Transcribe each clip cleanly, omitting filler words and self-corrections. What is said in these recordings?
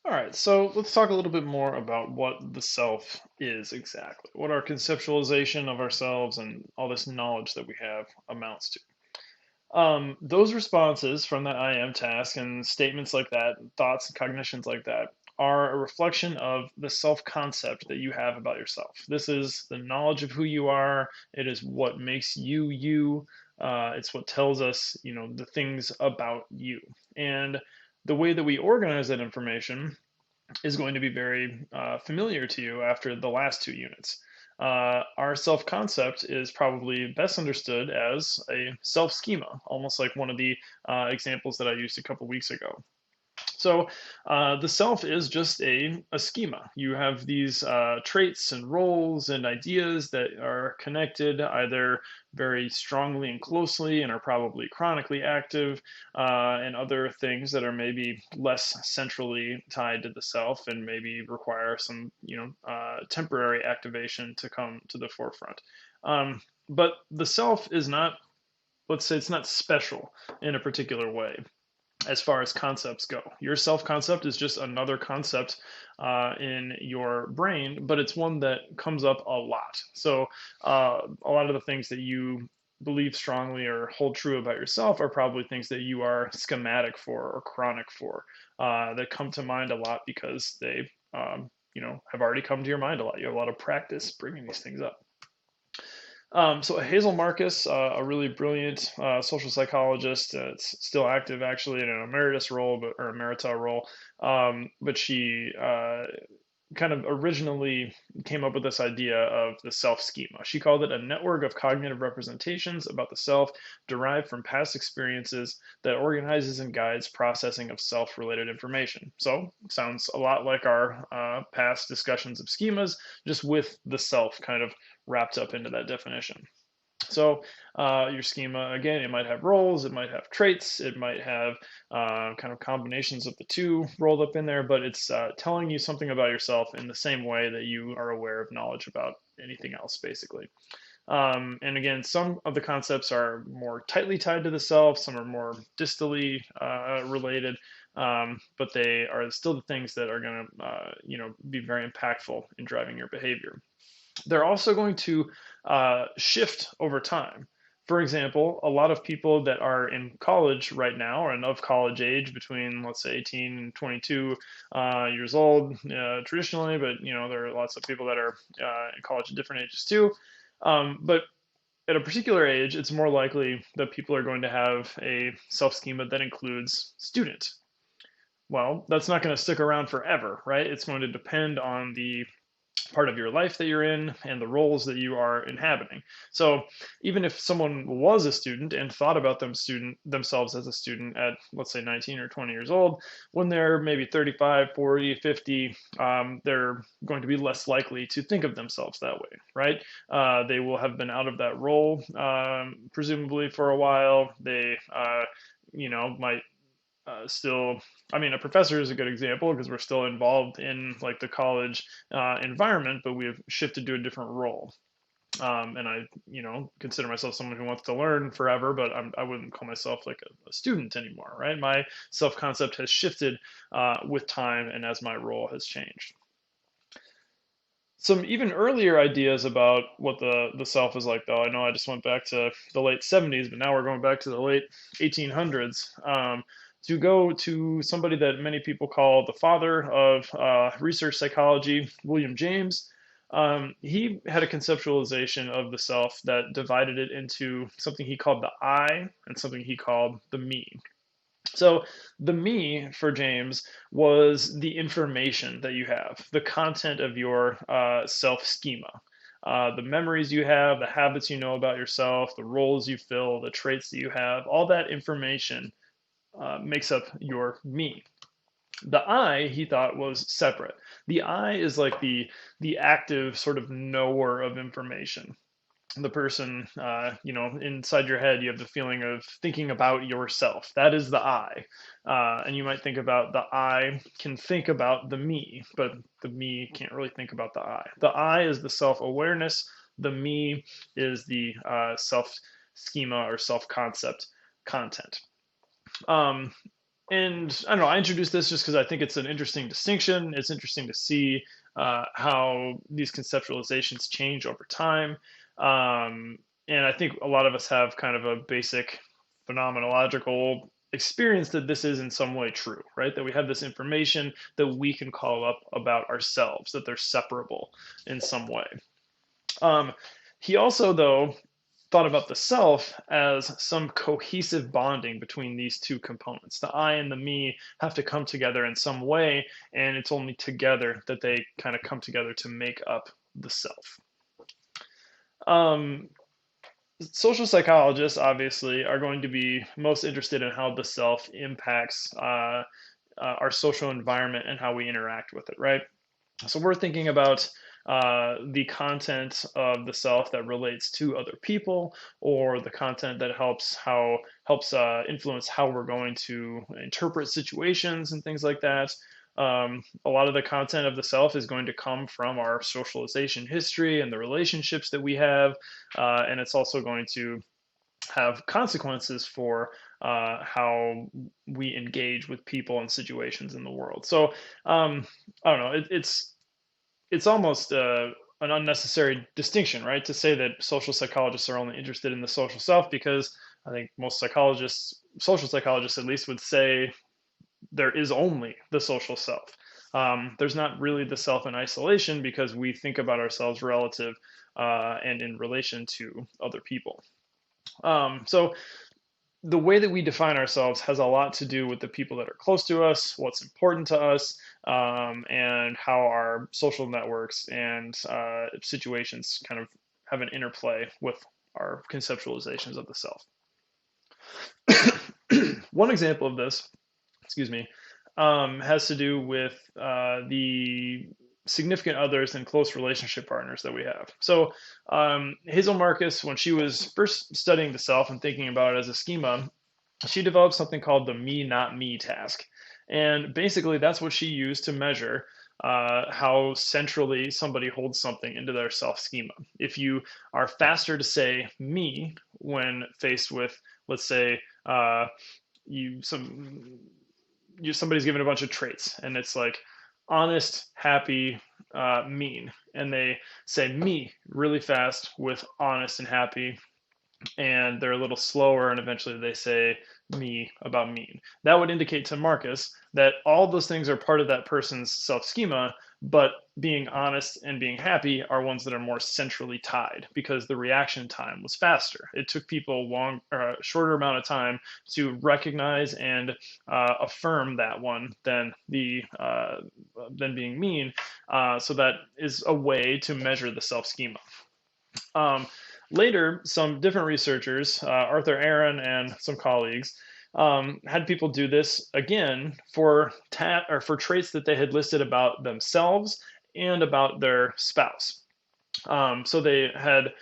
All right, so let's talk a little bit more about what the self is exactly, what our conceptualization of ourselves and all this knowledge that we have amounts to. Those responses from that I am task and statements like that, thoughts and cognitions like that, are a reflection of the self concept that you have about yourself. This is the knowledge of who you are, it is what makes you you. It's what tells us, the things about you. And the way that we organize that information is going to be very familiar to you after the last two units. Our self concept is probably best understood as a self schema, almost like one of the examples that I used a couple weeks ago. So the self is just a schema. You have these traits and roles and ideas that are connected either very strongly and closely and are probably chronically active, and other things that are maybe less centrally tied to the self and maybe require some, temporary activation to come to the forefront. But the self is not, let's say, it's not special in a particular way as far as concepts go. Your self concept is just another concept in your brain, but it's one that comes up a lot. So, a lot of the things that you believe strongly or hold true about yourself are probably things that you are schematic for or chronic for, that come to mind a lot because they, have already come to your mind a lot. You have a lot of practice bringing these things up. So Hazel Marcus, a really brilliant social psychologist, it's still active actually in an emeritus role, or emerita role, but she kind of originally came up with this idea of the self schema. She called it a network of cognitive representations about the self derived from past experiences that organizes and guides processing of self related information. So, sounds a lot like our past discussions of schemas, just with the self kind of wrapped up into that definition. So your schema, again, it might have roles, it might have traits, it might have kind of combinations of the two rolled up in there, but it's telling you something about yourself in the same way that you are aware of knowledge about anything else, basically. And again, some of the concepts are more tightly tied to the self, some are more distally related, but they are still the things that are going to, be very impactful in driving your behavior. They're also going to shift over time. For example, a lot of people that are in college right now, or of college age, between let's say 18 and 22 years old, traditionally, but there are lots of people that are in college at different ages too. But at a particular age, it's more likely that people are going to have a self schema that includes student. Well, that's not going to stick around forever, right? It's going to depend on the part of your life that you're in and the roles that you are inhabiting. So even if someone was a student and thought about themselves as a student at, let's say, 19 or 20 years old, when they're maybe 35, 40, 50, they're going to be less likely to think of themselves that way, right? They will have been out of that role, presumably for a while. They, might still, I mean, a professor is a good example because we're still involved in like the college environment, but we've shifted to a different role. And I, consider myself someone who wants to learn forever, but I wouldn't call myself like a student anymore, right? My self concept has shifted with time and as my role has changed. Some even earlier ideas about what the self is like, though. I know I just went back to the late 70s, but now we're going back to the late 1800s. To go to somebody that many people call the father of research psychology, William James. He had a conceptualization of the self that divided it into something he called the I and something he called the me. So the me for James was the information that you have, the content of your self schema, the memories you have, the habits you know about yourself, the roles you fill, the traits that you have, all that information makes up your me. The I, he thought, was separate. The I is like the active sort of knower of information, the person, inside your head, you have the feeling of thinking about yourself. That is the I. And you might think about the I can think about the me, but the me can't really think about the I. The I is the self awareness, the me is the self schema or self concept content. Um, and I don't know, I introduced this just because I think it's an interesting distinction. It's interesting to see how these conceptualizations change over time. Um, and I think a lot of us have kind of a basic phenomenological experience that this is in some way true, right? That we have this information that we can call up about ourselves, that they're separable in some way. Um, he also, though, thought about the self as some cohesive bonding between these two components. The I and the me have to come together in some way, and it's only together that they kind of come together to make up the self. Um, Social psychologists obviously are going to be most interested in how the self impacts our social environment and how we interact with it, right? So we're thinking about the content of the self that relates to other people, or the content that helps influence how we're going to interpret situations and things like that. A lot of the content of the self is going to come from our socialization history and the relationships that we have, and it's also going to have consequences for how we engage with people and situations in the world. So I don't know. It's almost an unnecessary distinction, right? To say that social psychologists are only interested in the social self, because I think most psychologists, social psychologists at least, would say there is only the social self. There's not really the self in isolation because we think about ourselves relative and in relation to other people. So the way that we define ourselves has a lot to do with the people that are close to us, what's important to us, and how our social networks and situations kind of have an interplay with our conceptualizations of the self. One example of this, excuse me, has to do with the significant others and close relationship partners that we have. So Hazel Marcus, when she was first studying the self and thinking about it as a schema, she developed something called the me not me task. And basically that's what she used to measure how centrally somebody holds something into their self schema. If you are faster to say me when faced with, let's say, you some somebody's given a bunch of traits, and it's like honest, happy, mean, and they say me really fast with honest and happy, and they're a little slower, and eventually they say me about mean. That would indicate to Marcus that all those things are part of that person's self schema, but being honest and being happy are ones that are more centrally tied because the reaction time was faster. It took people a shorter amount of time to recognize and affirm that one than being mean. So that is a way to measure the self schema. Later, some different researchers, Arthur Aaron and some colleagues, had people do this again for for traits that they had listed about themselves and about their spouse. So they had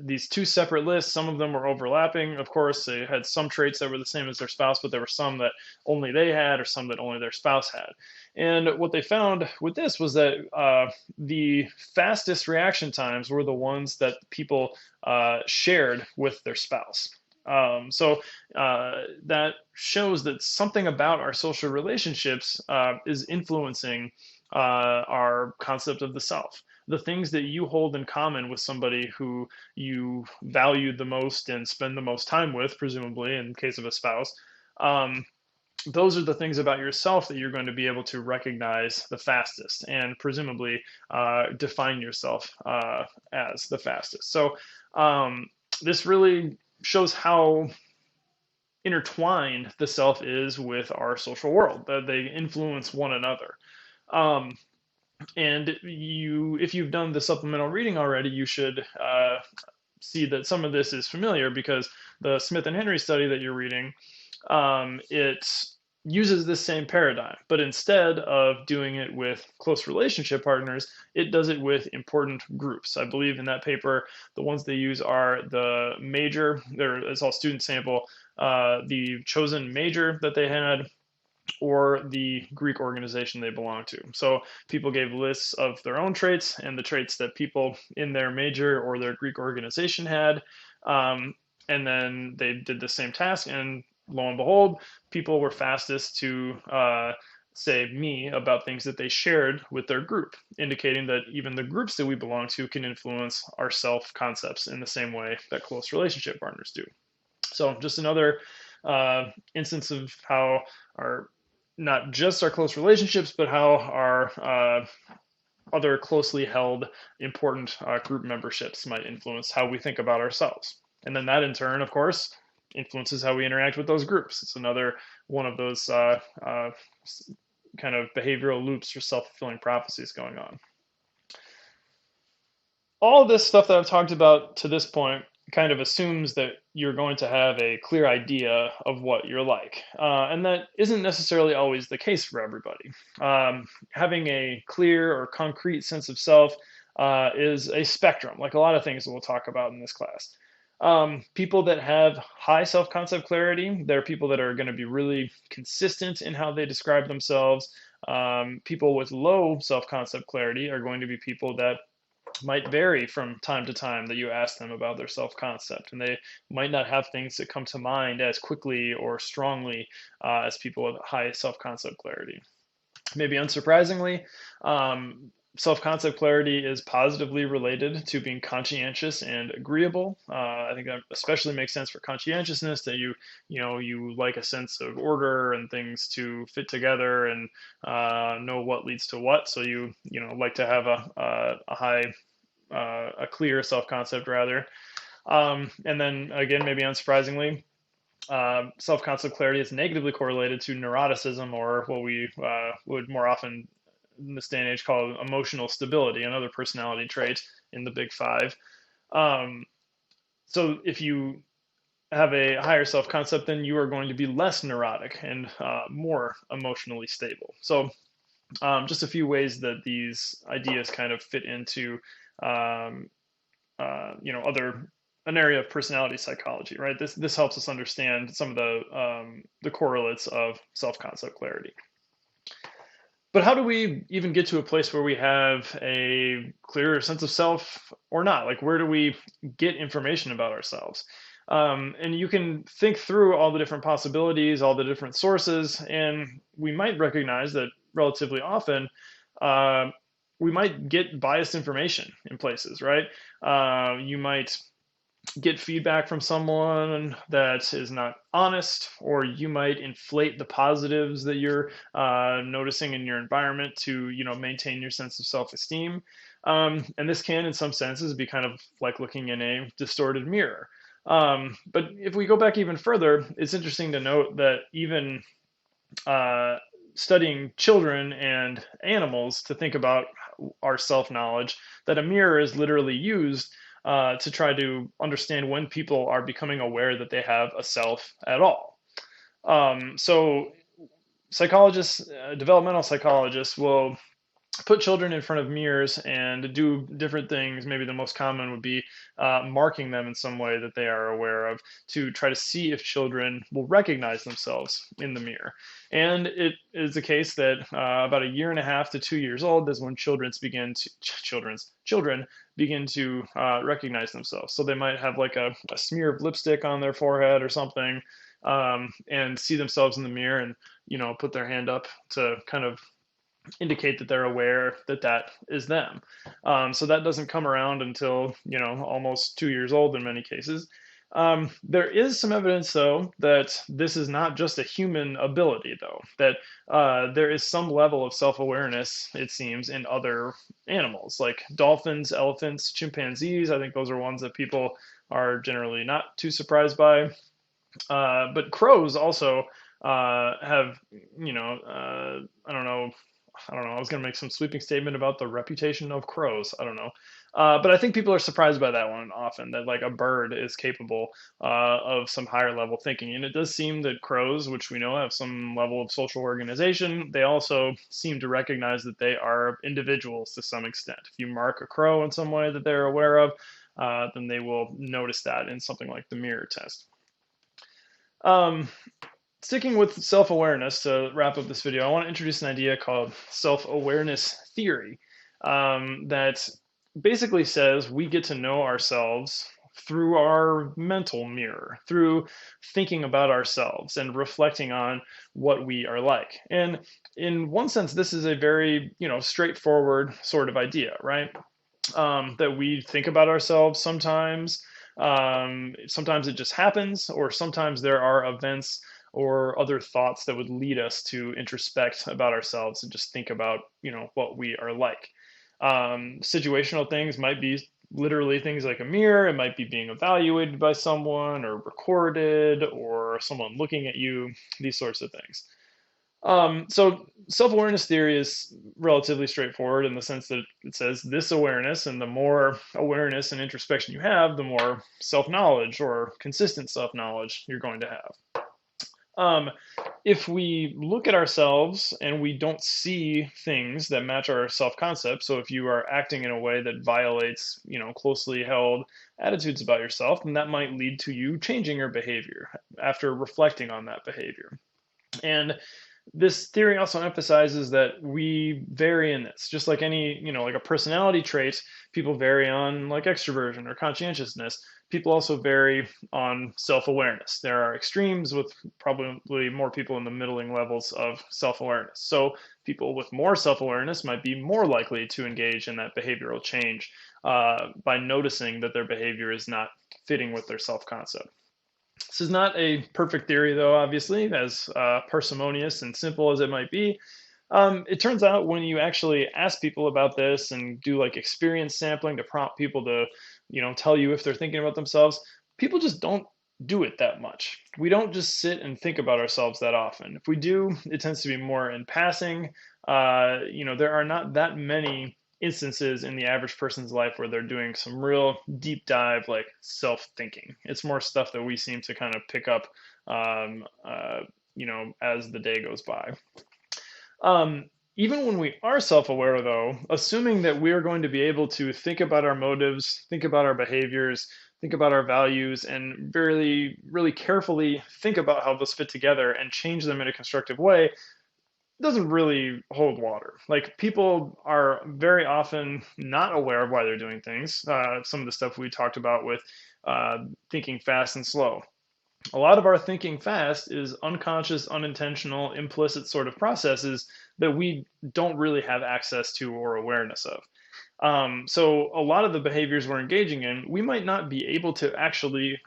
these two separate lists. Some of them were overlapping. Of course, they had some traits that were the same as their spouse, but there were some that only they had or some that only their spouse had. And what they found with this was that the fastest reaction times were the ones that people shared with their spouse. That shows that something about our social relationships is influencing our concept of the self. The things that you hold in common with somebody who you value the most and spend the most time with, presumably in case of a spouse, those are the things about yourself that you're going to be able to recognize the fastest and presumably define yourself as the fastest. So this really shows how intertwined the self is with our social world, that they influence one another. And if you've done the supplemental reading already, you should see that some of this is familiar because the Smith and Henry study that you're reading, it uses this same paradigm, but instead of doing it with close relationship partners, it does it with important groups. I believe in that paper, the ones they use are the major, it's all student sample, the chosen major that they had, or the Greek organization they belong to. So people gave lists of their own traits and the traits that people in their major or their Greek organization had. And then they did the same task and lo and behold, people were fastest to say me about things that they shared with their group, indicating that even the groups that we belong to can influence our self concepts in the same way that close relationship partners do. So just another instance of how our not just our close relationships, but how our other closely held important group memberships might influence how we think about ourselves. And then that in turn, of course, influences how we interact with those groups. It's another one of those kind of behavioral loops or self-fulfilling prophecies going on. All of this stuff that I've talked about to this point kind of assumes that you're going to have a clear idea of what you're like. And that isn't necessarily always the case for everybody. Having a clear or concrete sense of self is a spectrum, like a lot of things that we'll talk about in this class. People that have high self-concept clarity, they're people that are going to be really consistent in how they describe themselves. People with low self-concept clarity are going to be people that might vary from time to time that you ask them about their self-concept, and they might not have things that come to mind as quickly or strongly as people with high self-concept clarity. Maybe unsurprisingly, self-concept clarity is positively related to being conscientious and agreeable. I think that especially makes sense for conscientiousness, that you like a sense of order and things to fit together and know what leads to what. So you like to have a clear self-concept rather. And then again, maybe unsurprisingly, self-concept clarity is negatively correlated to neuroticism, or what we would more often in this day and age call emotional stability, another personality trait in the Big Five. So if you have a higher self-concept, then you are going to be less neurotic and more emotionally stable. So just a few ways that these ideas kind of fit into an area of personality psychology, right? This helps us understand some of the correlates of self-concept clarity. But how do we even get to a place where we have a clearer sense of self or not? Like, where do we get information about ourselves? And you can think through all the different possibilities, all the different sources, and we might recognize that relatively often we might get biased information in places, right? You might get feedback from someone that is not honest, or you might inflate the positives that you're noticing in your environment to maintain your sense of self-esteem. And this can, in some senses, be kind of like looking in a distorted mirror. But if we go back even further, it's interesting to note that even studying children and animals to think about our self-knowledge, that a mirror is literally used to try to understand when people are becoming aware that they have a self at all. So psychologists, developmental psychologists will put children in front of mirrors and do different things. Maybe the most common would be marking them in some way that they are aware of, to try to see if children will recognize themselves in the mirror. And it is the case that about 1.5 to 2 years old is when children begin to recognize themselves. So they might have like a smear of lipstick on their forehead or something, and see themselves in the mirror and put their hand up to kind of indicate that they're aware that that is them. So that doesn't come around until almost 2 years old in many cases. There is some evidence, though, that this is not just a human ability, though, that there is some level of self-awareness, it seems, in other animals, like dolphins, elephants, chimpanzees. I think those are ones that people are generally not too surprised by. But crows also have, I don't know. I was going to make some sweeping statement about the reputation of crows. I don't know. But I think people are surprised by that one often, that like a bird is capable of some higher level thinking. And it does seem that crows, which we know have some level of social organization, they also seem to recognize that they are individuals to some extent. If you mark a crow in some way that they're aware of, then they will notice that in something like the mirror test. Sticking with self-awareness, to wrap up this video, I want to introduce an idea called self-awareness theory that basically says we get to know ourselves through our mental mirror, through thinking about ourselves and reflecting on what we are like. And in one sense, this is a very, straightforward sort of idea, right? That we think about ourselves sometimes. Sometimes it just happens, or sometimes there are events or other thoughts that would lead us to introspect about ourselves and just think about, what we are like. Situational things might be literally things like a mirror. It might be being evaluated by someone or recorded or someone looking at you, these sorts of things. So self-awareness theory is relatively straightforward in the sense that it says this awareness, and the more awareness and introspection you have, the more self-knowledge or consistent self-knowledge you're going to have. Um, if we look at ourselves and we don't see things that match our self-concept, so if you are acting in a way that violates, closely held attitudes about yourself, then that might lead to you changing your behavior after reflecting on that behavior. And this theory also emphasizes that we vary in this, just like any, like a personality trait. People vary on like extroversion or conscientiousness. People also vary on self-awareness. There are extremes with probably more people in the middling levels of self-awareness. So people with more self-awareness might be more likely to engage in that behavioral change by noticing that their behavior is not fitting with their self-concept. This is not a perfect theory, though, obviously, as parsimonious and simple as it might be. It turns out when you actually ask people about this and do like experience sampling to prompt people to, tell you if they're thinking about themselves, people just don't do it that much. We don't just sit and think about ourselves that often. If we do, it tends to be more in passing. There are not that many instances in the average person's life where they're doing some real deep dive like self-thinking. It's more stuff that we seem to kind of pick up as the day goes by. Even when we are self-aware, though, assuming that we're going to be able to think about our motives, think about our behaviors, think about our values, and really, really carefully think about how those fit together and change them in a constructive way, doesn't really hold water. Like people are very often not aware of why they're doing things. Some of the stuff we talked about with thinking fast and slow. A lot of our thinking fast is unconscious, unintentional, implicit sort of processes that we don't really have access to or awareness of. So a lot of the behaviors we're engaging in, we might not be able to actually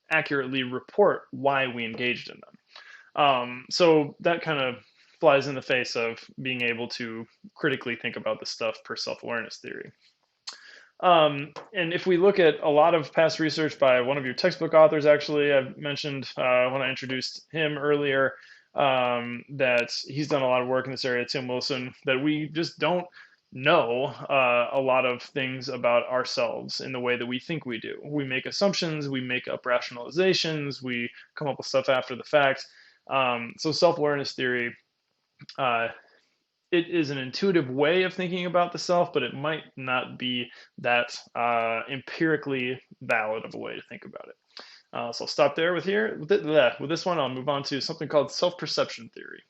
accurately report why we engaged in them. So that kind of flies in the face of being able to critically think about this stuff per self-awareness theory. And if we look at a lot of past research by one of your textbook authors, actually, I've mentioned when I introduced him earlier that he's done a lot of work in this area, Tim Wilson, that we just don't know a lot of things about ourselves in the way that we think we do. We make assumptions, we make up rationalizations, we come up with stuff after the fact. So self-awareness theory it is an intuitive way of thinking about the self, but it might not be that empirically valid of a way to think about it. So I'll stop there with this one. I'll move on to something called self-perception theory.